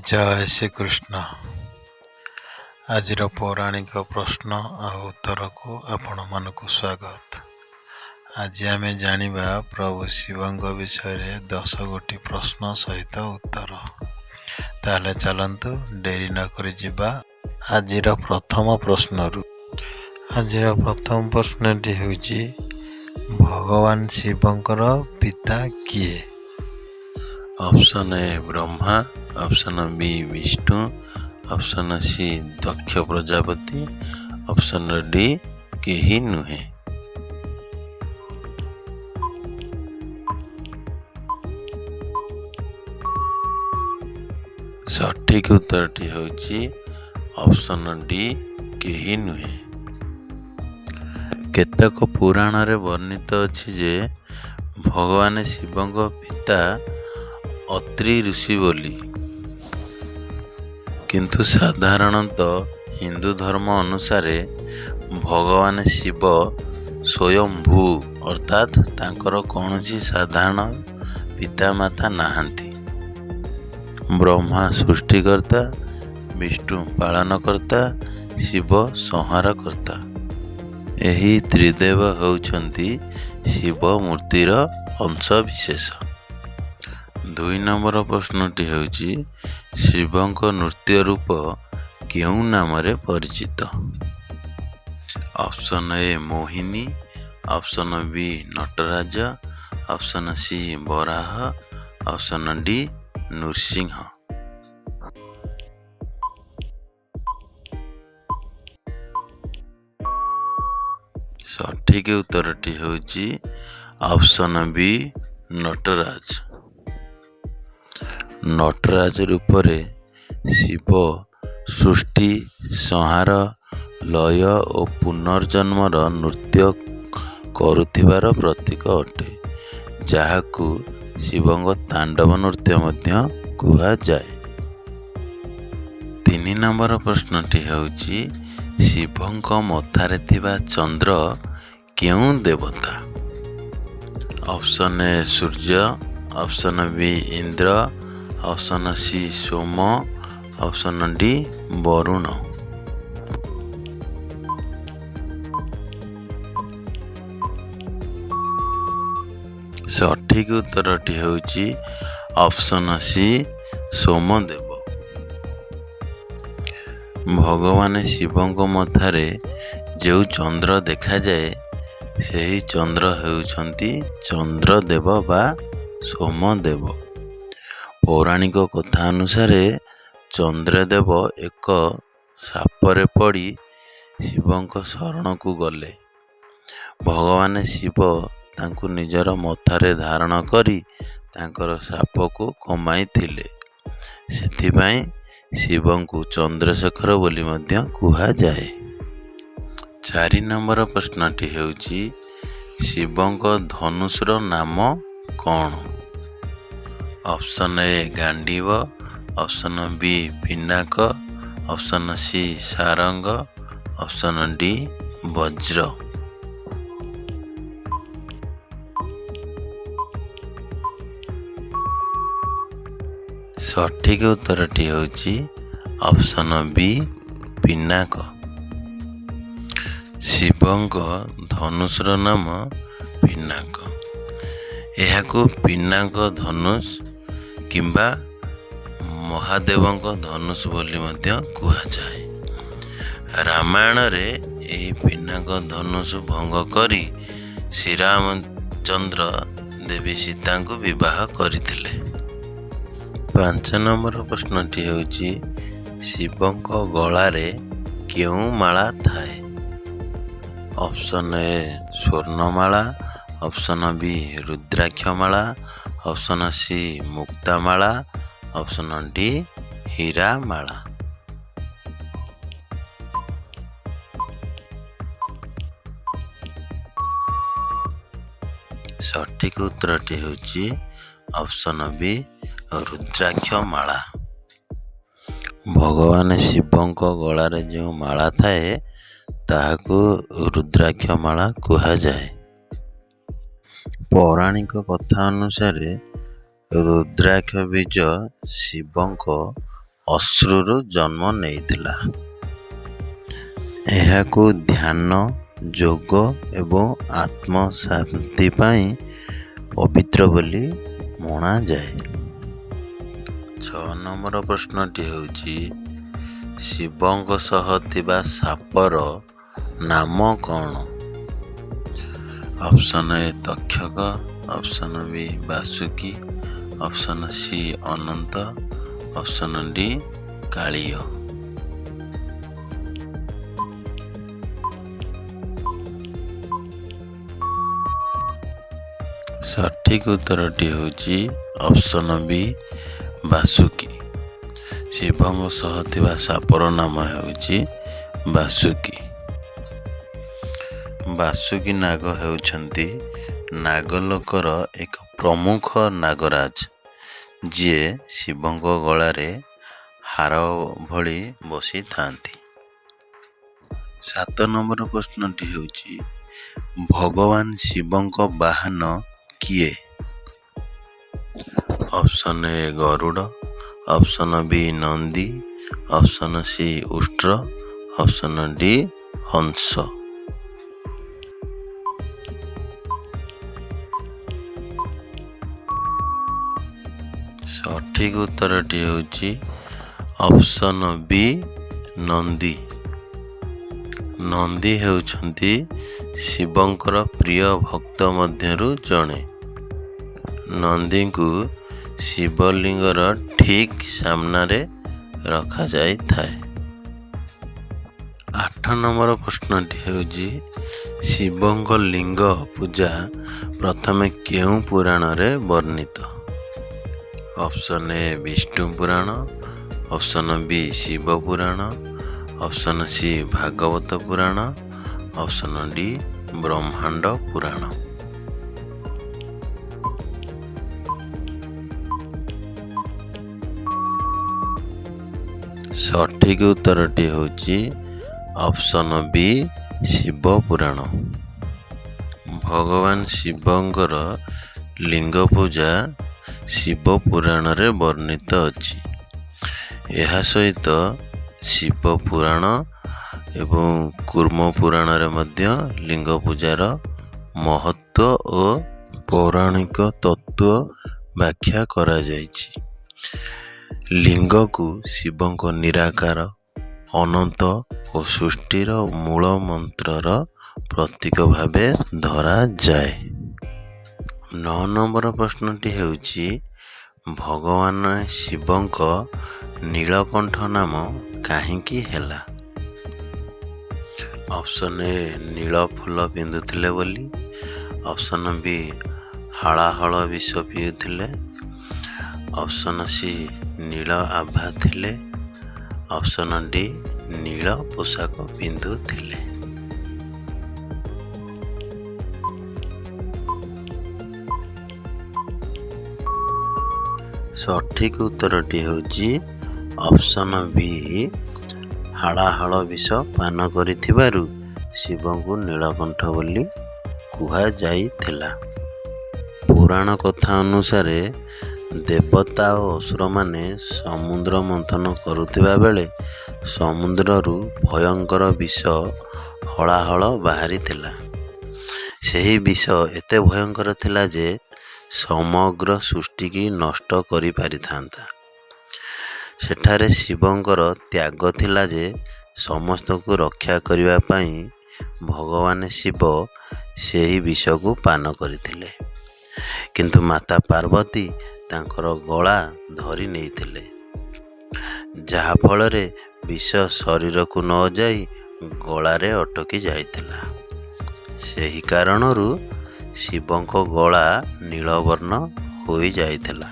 ଜୟ ଶ୍ରୀକୃଷ୍ଣ। ଆଜିର ପୌରାଣିକ ପ୍ରଶ୍ନ ଆଉ ଉତ୍ତରକୁ ଆପଣମାନଙ୍କୁ ସ୍ୱାଗତ। ଆଜି ଆମେ ଜାଣିବା ପ୍ରଭୁ ଶିବଙ୍କ ବିଷୟରେ 10 ଗୋଟି ପ୍ରଶ୍ନ ସହିତ ଉତ୍ତର। ତାହେଲେ ଚାଲନ୍ତୁ ଡେରି ନ କରି ଯିବା ଆଜିର ପ୍ରଥମ ପ୍ରଶ୍ନରୁ। ଆଜିର ପ୍ରଥମ ପ୍ରଶ୍ନଟି ହେଉଛି, ଭଗବାନ ଶିବଙ୍କର ପିତା କିଏ? Option A Brahma, option B Vishnu, option C Daksha Prajapati, option D କେହି ନୁହେଁ। ସଠିକ୍ ଉତ୍ତରଟି ହେଉଛି ଅପସନ୍ ଡି କେହି ନୁହେଁ। କେତେକ ପୁରାଣରେ ବର୍ଣ୍ଣିତ ଅଛି ଯେ ଭଗବାନ ଶିବଙ୍କ ପିତା ଅତ୍ରି ଋଷି ବୋଲି, କିନ୍ତୁ ସାଧାରଣତଃ ହିନ୍ଦୁ ଧର୍ମ ଅନୁସାରେ ଭଗବାନ ଶିବ ସ୍ୱୟଂଭୂ ଅର୍ଥାତ୍ ତାଙ୍କର କୌଣସି ସାଧାରଣ ପିତାମାତା ନାହାନ୍ତି। ବ୍ରହ୍ମା ସୃଷ୍ଟିକର୍ତ୍ତା, ବିଷ୍ଣୁ ପାଳନକର୍ତ୍ତା, ଶିବ ସଂହାରକର୍ତ୍ତା। ଏହି ତ୍ରିଦେବ ହେଉଛନ୍ତି ଶିବ ମୂର୍ତ୍ତିର ଅଂଶବିଶେଷ। 2 ନମ୍ବର ପ୍ରଶ୍ନଟି ହେଉଛି, ଶିବଙ୍କ ନୃତ୍ୟ ରୂପ କେଉଁ ନାମରେ ପରିଚିତ? Option A Mohini, option B Nataraj, option C Varaha, option D Nrusingha. ସଠିକ୍ ଉତ୍ତରଟି ହେଉଛି ଅପସନ୍ ବି ନଟରାଜ। ନଟରାଜ ରୂପରେ ଶିବ ସୃଷ୍ଟି, ସଂହାର, ଲୟ ଓ ପୁନର୍ଜନ୍ମର ନୃତ୍ୟ କରୁଥିବାର ପ୍ରତୀକ ଅଟେ, ଯାହାକୁ ଶିବଙ୍କ ତାଣ୍ଡବ ନୃତ୍ୟ ମଧ୍ୟ କୁହାଯାଏ। 3 ନମ୍ବର ପ୍ରଶ୍ନଟି ହେଉଛି, ଶିବଙ୍କ ମଥାରେ ଥିବା ଚନ୍ଦ୍ର କେଉଁ ଦେବତା? Option A Surya, option B Indra, option C Soma, option D Varuna. ସଠିକ୍ ଉତ୍ତରଟି ହେଉଛି ଅପସନ୍ ସି ସୋମଦେବ। ଭଗବାନ ଶିବଙ୍କ ମଥାରେ ଯେଉଁ ଚନ୍ଦ୍ର ଦେଖାଯାଏ, ସେହି ଚନ୍ଦ୍ର ହେଉଛନ୍ତି ଚନ୍ଦ୍ରଦେବ ବା ସୋମଦେବ। ପୌରାଣିକ କଥା ଅନୁସାରେ ଚନ୍ଦ୍ରଦେବ ଏକ ଶାପରେ ପଡ଼ି ଶିବଙ୍କ ଶରଣକୁ ଗଲେ। ଭଗବାନ ଶିବ ତାଙ୍କୁ ନିଜର ମଥାରେ ଧାରଣ କରି ତାଙ୍କର ଶାପକୁ କମାଇଥିଲେ। ସେଥିପାଇଁ ଶିବଙ୍କୁ ଚନ୍ଦ୍ରଶେଖର ବୋଲି ମଧ୍ୟ କୁହାଯାଏ। 4 ନମ୍ବର ପ୍ରଶ୍ନଟି ହେଉଛି, ଶିବଙ୍କ ଧନୁଷର ନାମ କ'ଣ? Option A Gandiva, option B Pinaka, option C Sharanga, option D ବଜ୍ର। ସଠିକ୍ ଉତ୍ତରଟି ହେଉଛି ଅପସନ୍ ବି ପିନାକ। ଶିବଙ୍କ ଧନୁଷର ନାମ ପିନାକ। ଏହାକୁ ପିନାକ ଧନୁଷ କିମ୍ବା ମହାଦେବଙ୍କ ଧନୁଷ ବୋଲି ମଧ୍ୟ କୁହାଯାଏ। ରାମାୟଣରେ ଏହି ପିନାକ ଧନୁଷ ଭଙ୍ଗ କରି ଶ୍ରୀରାମଚନ୍ଦ୍ର ଦେବୀ ସୀତାଙ୍କୁ ବିବାହ କରିଥିଲେ। 5 ନମ୍ବର ପ୍ରଶ୍ନଟି ହେଉଛି, ଶିବଙ୍କ ଗଳାରେ କେଉଁ ମାଳା ଥାଏ? ଅପସନ୍ ଏ ସ୍ୱର୍ଣ୍ଣମାଳା, ଅପସନ୍ ବି ରୁଦ୍ରାକ୍ଷମାଳା, ଅପସନ୍ ସି ମୁକ୍ତାମାଳା, ଅପସନ୍ ଡି ହୀରାମାଳା। ସଠିକ୍ ଉତ୍ତରଟି ହେଉଛି ଅପସନ୍ ବି ରୁଦ୍ରାକ୍ଷମାଳା। ଭଗବାନ ଶିବଙ୍କ ଗଳାରେ ଯେଉଁ ମାଳା ଥାଏ, ତାହାକୁ ରୁଦ୍ରାକ୍ଷମାଳା କୁହାଯାଏ। ପୌରାଣିକ କଥା ଅନୁସାରେ ରୁଦ୍ରାକ୍ଷ ବୀଜ ଶିବଙ୍କ ଅଶ୍ରୁରୁ ଜନ୍ମ ନେଇଥିଲା। ଏହାକୁ ଧ୍ୟାନ, ଯୋଗ ଏବଂ ଆତ୍ମଶାନ୍ତି ପାଇଁ ପବିତ୍ର ବୋଲି ମଣାଯାଏ। 6 ନମ୍ବର ପ୍ରଶ୍ନଟି ହେଉଛି ଶିବଙ୍କ ସହ ଥିବା ସାପର ନାମ କ'ଣ? Option A Takshak, option B Vasuki, option C Ananta, option D Kaliya. ସଠିକ୍ ଉତ୍ତରଟି ହେଉଛି ଅପସନ୍ ବି ବାସୁକି। ଶିବଙ୍କ ସହ ଥିବା ସାପର ନାମ ହେଉଛି ବାସୁକି। ବାସୁକି ନାଗ ହେଉଛନ୍ତି ନାଗଲୋକର ଏକ ପ୍ରମୁଖ ନାଗରାଜ, ଯିଏ ଶିବଙ୍କ ଗଳାରେ ହାର ଭଳି ବସିଥାନ୍ତି। 7 ନମ୍ବର ପ୍ରଶ୍ନଟି ହେଉଛି ଭଗବାନ ଶିବଙ୍କ ବାହନ କିଏ? Option A Garuda, option B Nandi, option C ଉଷ୍ଟ୍ର, ଅପସନ୍ ଡି ହଂସ। ସଠିକ୍ ଉତ୍ତରଟି ହେଉଛି ଅପସନ୍ ବି ନନ୍ଦୀ। ନନ୍ଦୀ ହେଉଛନ୍ତି ଶିବଙ୍କର ପ୍ରିୟ ଭକ୍ତ ମଧ୍ୟରୁ ଜଣେ। ନନ୍ଦୀଙ୍କୁ ଶିବଲିଙ୍ଗର ଠିକ୍ ସାମ୍ନାରେ ରଖାଯାଇଥାଏ। 8 ନମ୍ବର ପ୍ରଶ୍ନଟି ହେଉଛି ଶିବଙ୍କ ଲିଙ୍ଗ ପୂଜା ପ୍ରଥମେ କେଉଁ ପୁରାଣରେ ବର୍ଣ୍ଣିତ? Option A Vishnu Purana, option B Shiva ପୁରାଣ, ଅପସନ୍ ସି ଭାଗବତ ପୁରାଣ, ଅପସନ୍ ଡି ବ୍ରହ୍ମାଣ୍ଡ ପୁରାଣ। ସଠିକ୍ ଉତ୍ତରଟି ହେଉଛି ଅପସନ୍ ବି ଶିବ ପୁରାଣ। ଭଗବାନ ଶିବଙ୍କର ଲିଙ୍ଗ ପୂଜା ଶିବ ପୁରାଣରେ ବର୍ଣ୍ଣିତ ଅଛି। ଏହା ସହିତ ଶିବ ପୁରାଣ ଏବଂ କୁର୍ମ ପୁରାଣରେ ମଧ୍ୟ ଲିଙ୍ଗ ପୂଜାର ମହତ୍ତ୍ୱ ଓ ପୌରାଣିକ ତତ୍ତ୍ୱ ବ୍ୟାଖ୍ୟା କରାଯାଇଛି। ଲିଙ୍ଗକୁ ଶିବଙ୍କ ନିରାକାର, ଅନନ୍ତ ଓ ସୃଷ୍ଟିର ମୂଳ ମନ୍ତ୍ରର ପ୍ରତୀକ ଭାବେ ଧରାଯାଏ। 9 ନମ୍ବର ପ୍ରଶ୍ନଟି ହେଉଛି ଭଗବାନ ଶିବଙ୍କ ନୀଳକଣ୍ଠ ନାମ କାହିଁକି ହେଲା? ଅପସନ୍ ଏ ନୀଳ ଫୁଲ ପିନ୍ଧୁଥିଲେ ବୋଲି, ଅପସନ୍ ବି ହାଳାହଳ ବିଷ ପିଉଥିଲେ, ଅପସନ୍ ସି ନୀଳ ଆଭା ଥିଲେ, ଅପସନ୍ ଡି ନୀଳ ପୋଷାକ ପିନ୍ଧୁଥିଲେ। ସଠିକ୍ ଉତ୍ତରଟି ହେଉଛି ଅପସନ୍ ବି ହାଳାହଳ ବିଷ ପାନ କରିଥିବାରୁ ଶିବଙ୍କୁ ନୀଳକଣ୍ଠ ବୋଲି କୁହାଯାଇଥିଲା। ପୁରାଣ କଥା ଅନୁସାରେ ଦେବତା ଓ ଅସୁରମାନେ ସମୁଦ୍ର ମନ୍ଥନ କରୁଥିବା ବେଳେ ସମୁଦ୍ରରୁ ଭୟଙ୍କର ବିଷ ହଳାହଳ ବାହାରିଥିଲା। ସେହି ବିଷ ଏତେ ଭୟଙ୍କର ଥିଲା ଯେ ସମଗ୍ର ସୃଷ୍ଟିକି ନଷ୍ଟ କରିପାରିଥାନ୍ତା। ସେଠାରେ ଶିବଙ୍କର ତ୍ୟାଗ ଥିଲା ଯେ ସମସ୍ତଙ୍କୁ ରକ୍ଷା କରିବା ପାଇଁ ଭଗବାନ ଶିବ ସେହି ବିଷକୁ ପାନ କରିଥିଲେ, କିନ୍ତୁ ମାତା ପାର୍ବତୀ ତାଙ୍କର ଗଳା ଧରି ନେଇଥିଲେ, ଯାହାଫଳରେ ବିଷ ଶରୀରକୁ ନ ଯାଇ ଗଳାରେ ଅଟକି ଯାଇଥିଲା। ସେହି କାରଣରୁ ଶିବଙ୍କ ଗଳା ନୀଳବର୍ଣ୍ଣ ହୋଇଯାଇଥିଲା,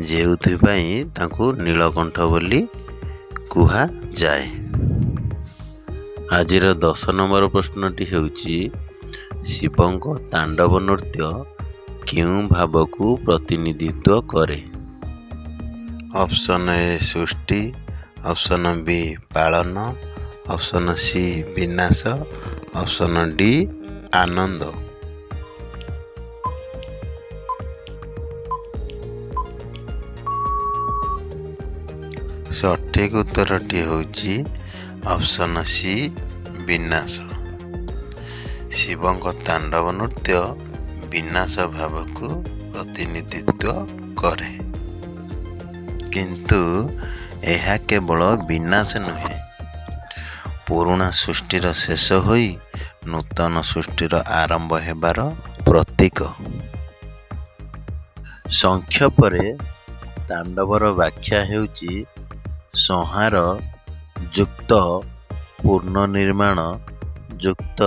ଯେଉଁଥିପାଇଁ ତାଙ୍କୁ ନୀଳକଣ୍ଠ ବୋଲି କୁହାଯାଏ। ଆଜିର 10 ନମ୍ବର ପ୍ରଶ୍ନଟି ହେଉଛି ଶିବଙ୍କ ତାଣ୍ଡବ ନୃତ୍ୟ କେଉଁ ଭାବକୁ ପ୍ରତିନିଧିତ୍ୱ କରେ? ଅପସନ୍ ଏ ସୃଷ୍ଟି, ଅପସନ୍ ବି ପାଳନ, ଅପସନ୍ ସି ବିନାଶ, ଅପସନ୍ ଡି ଆନନ୍ଦ। ସଠିକ୍ ଉତ୍ତରଟି ହେଉଛି ଅପସନ୍ ସି ବିନାଶ। ଶିବଙ୍କ ତାଣ୍ଡବ ନୃତ୍ୟ ବିନାଶ ଭାବକୁ ପ୍ରତିନିଧିତ୍ୱ କରେ। କିନ୍ତୁ ଏହା କେବଳ ବିନାଶ ନୁହେଁ, ପୁରୁଣା ସୃଷ୍ଟିର ଶେଷ ହୋଇ ନୂତନ ସୃଷ୍ଟିର ଆରମ୍ଭ ହେବାର ପ୍ରତୀକ। ସଂକ୍ଷେପରେ ତାଣ୍ଡବର ବ୍ୟାଖ୍ୟା ହେଉଛି ସଂହାର ଯୁକ୍ତ ପୁନର୍ନିର୍ମାଣ ଯୁକ୍ତ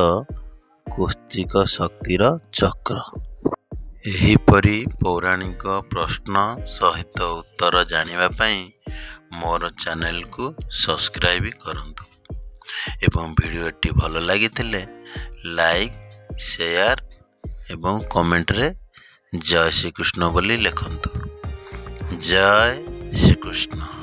କୌସ୍ତିକ ଶକ୍ତିର ଚକ୍ର। ଏହିପରି ପୌରାଣିକ ପ୍ରଶ୍ନ ସହିତ ଉତ୍ତର ଜାଣିବା ପାଇଁ ମୋର ଚ୍ୟାନେଲକୁ ସବସ୍କ୍ରାଇବ୍ କରନ୍ତୁ ଏବଂ ଭିଡ଼ିଓଟି ଭଲ ଲାଗିଥିଲେ ଲାଇକ୍, ସେୟାର ଏବଂ କମେଣ୍ଟରେ ଜୟ ଶ୍ରୀକୃଷ୍ଣ ବୋଲି ଲେଖନ୍ତୁ। ଜୟ ଶ୍ରୀକୃଷ୍ଣ।